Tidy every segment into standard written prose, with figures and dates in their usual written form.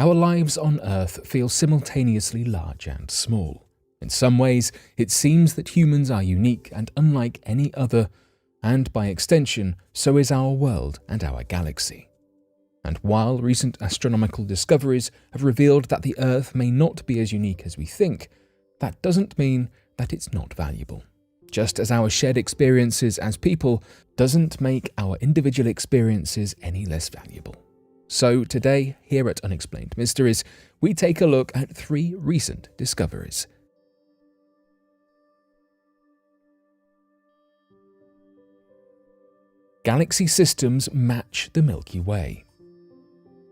Our lives on Earth feel simultaneously large and small. In some ways, it seems that humans are unique and unlike any other, and by extension, so is our world and our galaxy. And while recent astronomical discoveries have revealed that the Earth may not be as unique as we think, that doesn't mean that it's not valuable. Just as our shared experiences as people doesn't make our individual experiences any less valuable. So today, here at Unexplained Mysteries, we take a look at 3 recent discoveries. Galaxy systems match the Milky Way.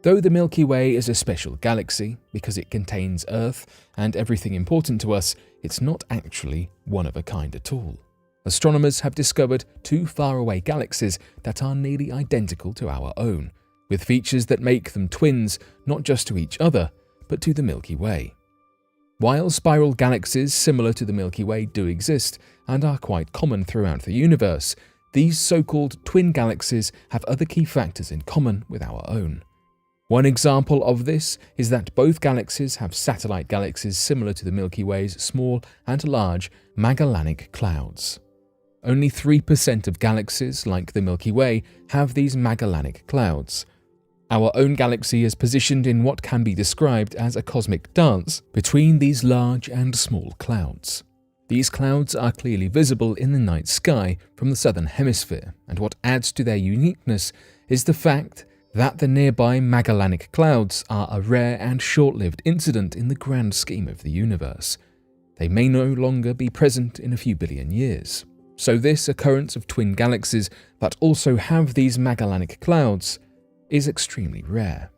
Though the Milky Way is a special galaxy because it contains Earth and everything important to us, it's not actually one of a kind at all. Astronomers have discovered 2 faraway galaxies that are nearly identical to our own, with features that make them twins not just to each other, but to the Milky Way. While spiral galaxies similar to the Milky Way do exist and are quite common throughout the universe, these so-called twin galaxies have other key factors in common with our own. One example of this is that both galaxies have satellite galaxies similar to the Milky Way's small and large Magellanic Clouds. Only 3% of galaxies, like the Milky Way, have these Magellanic Clouds. Our own galaxy is positioned in what can be described as a cosmic dance between these large and small clouds. These clouds are clearly visible in the night sky from the southern hemisphere, and what adds to their uniqueness is the fact that the nearby Magellanic Clouds are a rare and short-lived incident in the grand scheme of the universe. They may no longer be present in a few billion years. So this occurrence of twin galaxies that also have these Magellanic Clouds is extremely rare.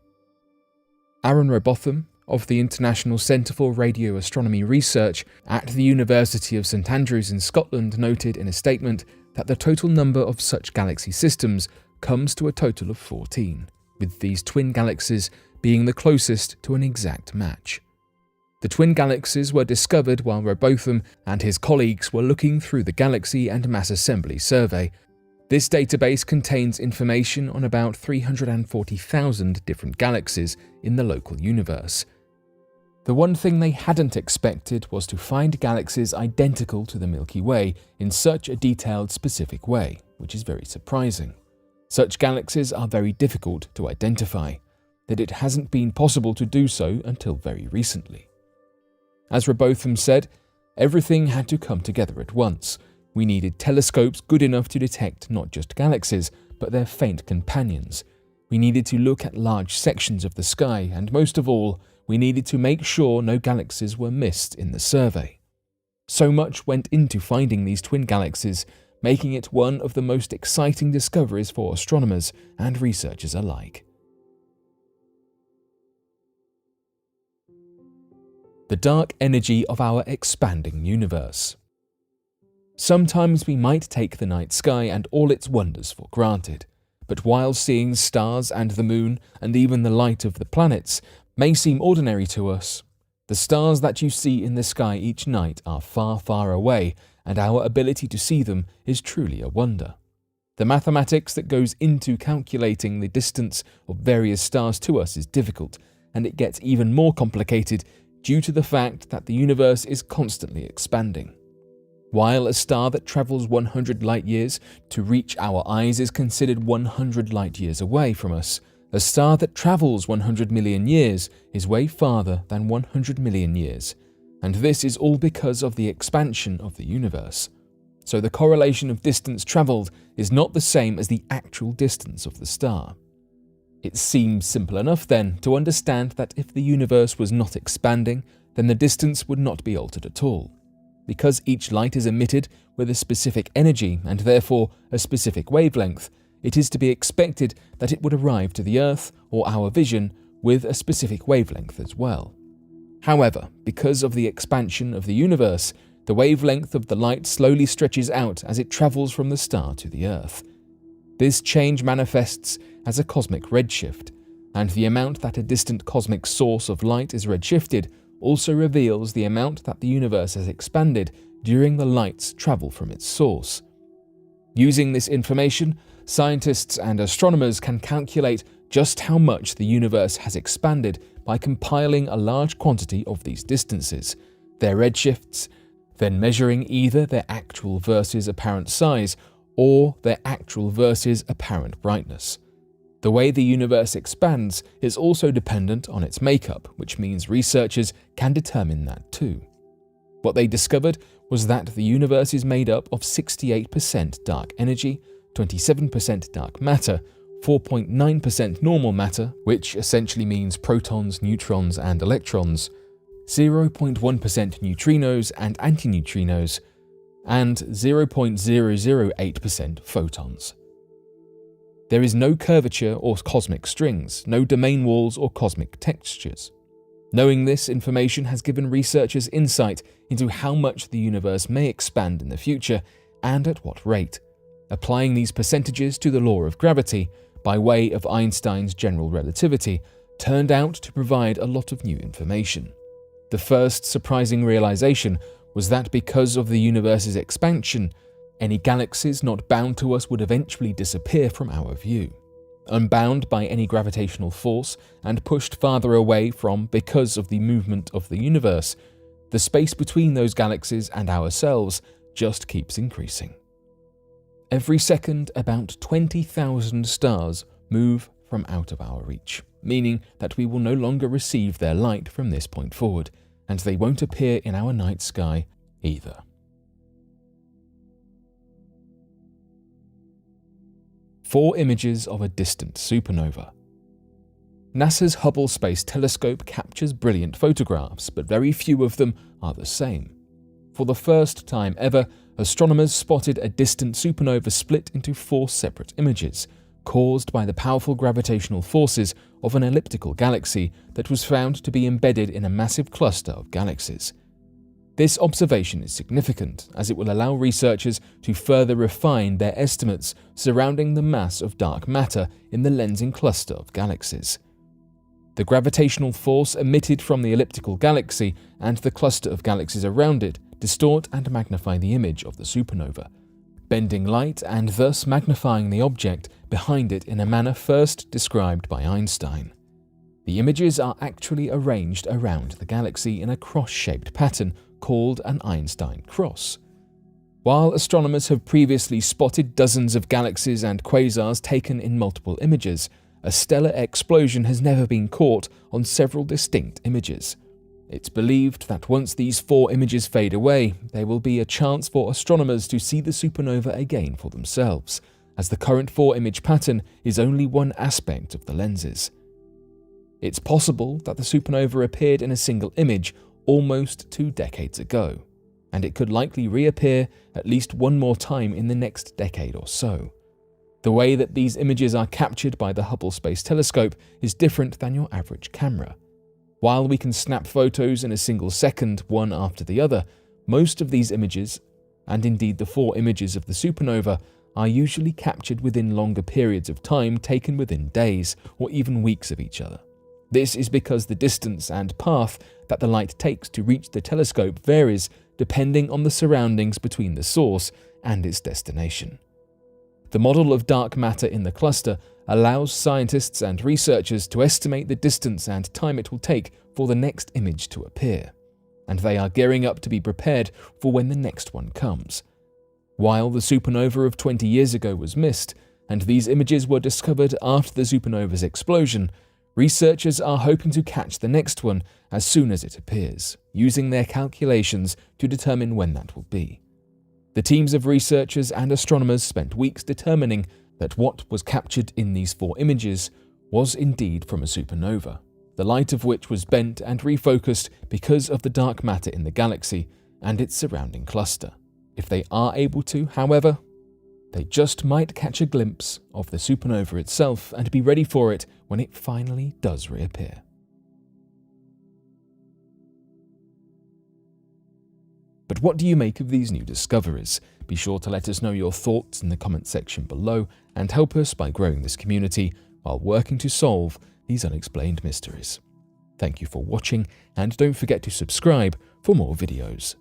Aaron Robotham of the International Centre for Radio Astronomy Research at the University of St Andrews in Scotland noted in a statement that the total number of such galaxy systems comes to a total of 14, with these twin galaxies being the closest to an exact match. The twin galaxies were discovered while Robotham and his colleagues were looking through the Galaxy and Mass Assembly Survey. This database contains information on about 340,000 different galaxies in the local universe. The one thing they hadn't expected was to find galaxies identical to the Milky Way in such a detailed, specific way, which is very surprising. Such galaxies are very difficult to identify, that it hasn't been possible to do so until very recently. As Robotham said, everything had to come together at once. We needed telescopes good enough to detect not just galaxies, but their faint companions. We needed to look at large sections of the sky, and most of all, we needed to make sure no galaxies were missed in the survey. So much went into finding these twin galaxies, making it one of the most exciting discoveries for astronomers and researchers alike. The dark energy of our expanding universe. Sometimes we might take the night sky and all its wonders for granted, but while seeing stars and the moon and even the light of the planets may seem ordinary to us, the stars that you see in the sky each night are far, far away, and our ability to see them is truly a wonder. The mathematics that goes into calculating the distance of various stars to us is difficult, and it gets even more complicated due to the fact that the universe is constantly expanding. While a star that travels 100 light-years to reach our eyes is considered 100 light-years away from us, a star that travels 100 million years is way farther than 100 million years, and this is all because of the expansion of the universe. So the correlation of distance travelled is not the same as the actual distance of the star. It seems simple enough then to understand that if the universe was not expanding, then the distance would not be altered at all. Because each light is emitted with a specific energy and therefore a specific wavelength, it is to be expected that it would arrive to the Earth or our vision with a specific wavelength as well. However, because of the expansion of the universe, the wavelength of the light slowly stretches out as it travels from the star to the Earth. This change manifests as a cosmic redshift, and the amount that a distant cosmic source of light is redshifted also reveals the amount that the universe has expanded during the light's travel from its source. Using this information, scientists and astronomers can calculate just how much the universe has expanded by compiling a large quantity of these distances, their redshifts, then measuring either their actual versus apparent size or their actual versus apparent brightness. The way the universe expands is also dependent on its makeup, which means researchers can determine that too. What they discovered was that the universe is made up of 68% dark energy, 27% dark matter, 4.9% normal matter, which essentially means protons, neutrons, and electrons, 0.1% neutrinos and antineutrinos, and 0.008% photons. There is no curvature or cosmic strings, no domain walls or cosmic textures. Knowing this information has given researchers insight into how much the universe may expand in the future and at what rate. Applying these percentages to the law of gravity, by way of Einstein's general relativity, turned out to provide a lot of new information. The first surprising realization was that because of the universe's expansion, any galaxies not bound to us would eventually disappear from our view. Unbound by any gravitational force and pushed farther away from because of the movement of the universe, the space between those galaxies and ourselves just keeps increasing. Every second, about 20,000 stars move from out of our reach, meaning that we will no longer receive their light from this point forward, and they won't appear in our night sky either. Four images of a distant supernova. NASA's Hubble Space Telescope captures brilliant photographs, but very few of them are the same. For the first time ever, astronomers spotted a distant supernova split into four separate images, caused by the powerful gravitational forces of an elliptical galaxy that was found to be embedded in a massive cluster of galaxies. This observation is significant, as it will allow researchers to further refine their estimates surrounding the mass of dark matter in the lensing cluster of galaxies. The gravitational force emitted from the elliptical galaxy and the cluster of galaxies around it distort and magnify the image of the supernova, bending light and thus magnifying the object behind it in a manner first described by Einstein. The images are actually arranged around the galaxy in a cross-shaped pattern called an Einstein cross. While astronomers have previously spotted dozens of galaxies and quasars taken in multiple images, a stellar explosion has never been caught on several distinct images. It's believed that once these four images fade away, there will be a chance for astronomers to see the supernova again for themselves, as the current four-image pattern is only one aspect of the lenses. It's possible that the supernova appeared in a single image almost 2 decades ago, and it could likely reappear at least one more time in the next decade or so. The way that these images are captured by the Hubble Space Telescope is different than your average camera. While we can snap photos in a single second, one after the other, most of these images, and indeed the four images of the supernova, are usually captured within longer periods of time taken within days or even weeks of each other. This is because the distance and path that the light takes to reach the telescope varies depending on the surroundings between the source and its destination. The model of dark matter in the cluster allows scientists and researchers to estimate the distance and time it will take for the next image to appear, and they are gearing up to be prepared for when the next one comes. While the supernova of 20 years ago was missed, and these images were discovered after the supernova's explosion, researchers are hoping to catch the next one as soon as it appears, using their calculations to determine when that will be. The teams of researchers and astronomers spent weeks determining that what was captured in these four images was indeed from a supernova, the light of which was bent and refocused because of the dark matter in the galaxy and its surrounding cluster. If they are able to, however, they just might catch a glimpse of the supernova itself and be ready for it when it finally does reappear. But what do you make of these new discoveries? Be sure to let us know your thoughts in the comment section below and help us by growing this community while working to solve these unexplained mysteries. Thank you for watching, and don't forget to subscribe for more videos.